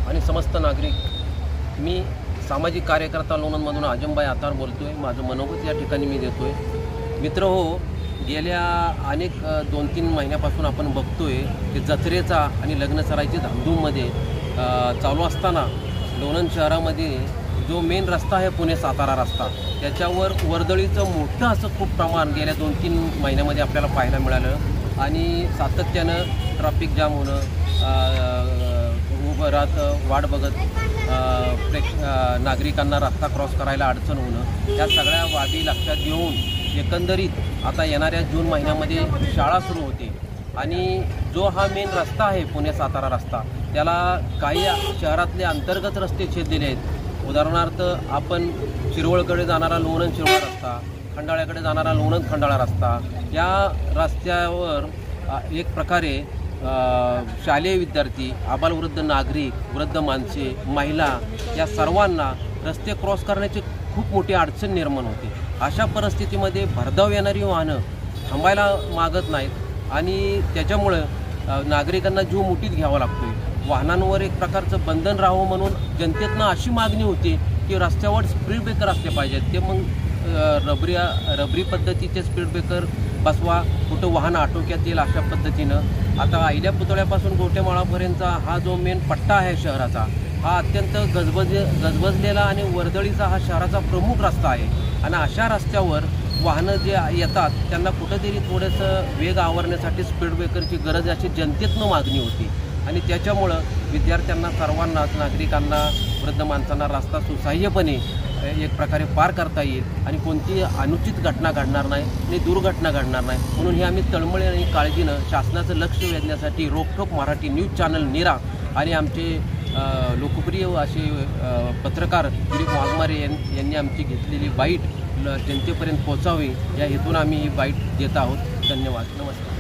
आणि समस्त नागरिक, मी सामाजिक कार्यकर्ता लोणंदमधून आजमबाई आतार बोलतोय। माझं मनोगत या ठिकाणी मी देतोय। मित्र हो, गेल्या अनेक 2-3 महिन्यापासून आपण बघतोय की जत्रेचा आणि लग्न सराईची धामधूममध्ये चालू असताना लोणंद शहरामध्ये जो मेन रस्ता आहे पुणे सातारा रस्ता, त्याच्यावर वर्दळीचं मोठं असं खूप प्रमाण गेल्या 2-3 महिन्यामध्ये आपल्याला पाहायला मिळालं आणि सातत्यानं ट्रॅफिक जाम होणं, उभं राहत वाट बघत नागरिकांना रस्ता क्रॉस करायला अडचण होणं, या सगळ्या बाबी लक्षात घेऊन एकंदरीत आता येणाऱ्या जून महिन्यामध्ये शाळा सुरू होते आणि जो हा मेन रस्ता आहे पुणे सातारा रस्ता, त्याला काही शहरातले अंतर्गत रस्ते छेद दिले आहेत। उदाहरणार्थ आपण शिरवळकडे जाणारा लोणंद शिरवळ रस्ता, खंडाळ्याकडे जाणारा लोणंद खंडाळा रस्ता, या रस्त्यावर एक प्रकारे शालेय विद्यार्थी, आबालवृद्ध नागरिक, वृद्ध माणसे, महिला या सर्वांना रस्ते क्रॉस करण्याची खूप मोठी अडचण निर्माण होते। अशा परिस्थितीमध्ये भरधाव येणारी वाहनं थांबायला मागत नाहीत आणि त्याच्यामुळं नागरिकांना जीव मुठीत घ्यावा लागतोय। वाहनांवर एक प्रकारचं बंधन राहावं म्हणून जनतेतनं अशी मागणी होती की रस्त्यावर स्पीड ब्रेकर असले पाहिजेत, ते मग रबरी पद्धतीचे स्पीड ब्रेकर बसवा, कुठं वाहन आटोक्यात येईल अशा पद्धतीनं। आता आयल्या पुतळ्यापासून गोटेमाळापर्यंतचा हा जो मेन पट्टा आहे शहराचा, हा अत्यंत गजबजलेला आणि वर्दळीचा हा शहराचा प्रमुख रस्ता आहे आणि अशा रस्त्यावर वाहनं जे येतात त्यांना कुठंतरी थोडंसं वेग आवरण्यासाठी स्पीड ब्रेकरची गरज अशी जनतेतनं मागणी होती आणि त्याच्यामुळं विद्यार्थ्यांना, सर्वांनाच, नागरिकांना, वृद्ध माणसांना रस्ता सुसह्यपणे एक प्रकारे पार करता येईल आणि कोणतीही अनुचित घटना घडणार नाही आणि दुर्घटना घडणार नाही, म्हणून हे आम्ही तळमळी आणि काळजीनं शासनाचं लक्ष वेधण्यासाठी रोखोक मराठी न्यूज चॅनल निरा आणि आमचे लोकप्रिय असे पत्रकार दिलीप वाघमारे यांनी आमची घेतलेली बाईट जनतेपर्यंत पोहोचावी या हेतून आम्ही ही बाईट देत आहोत। धन्यवाद, नमस्कार।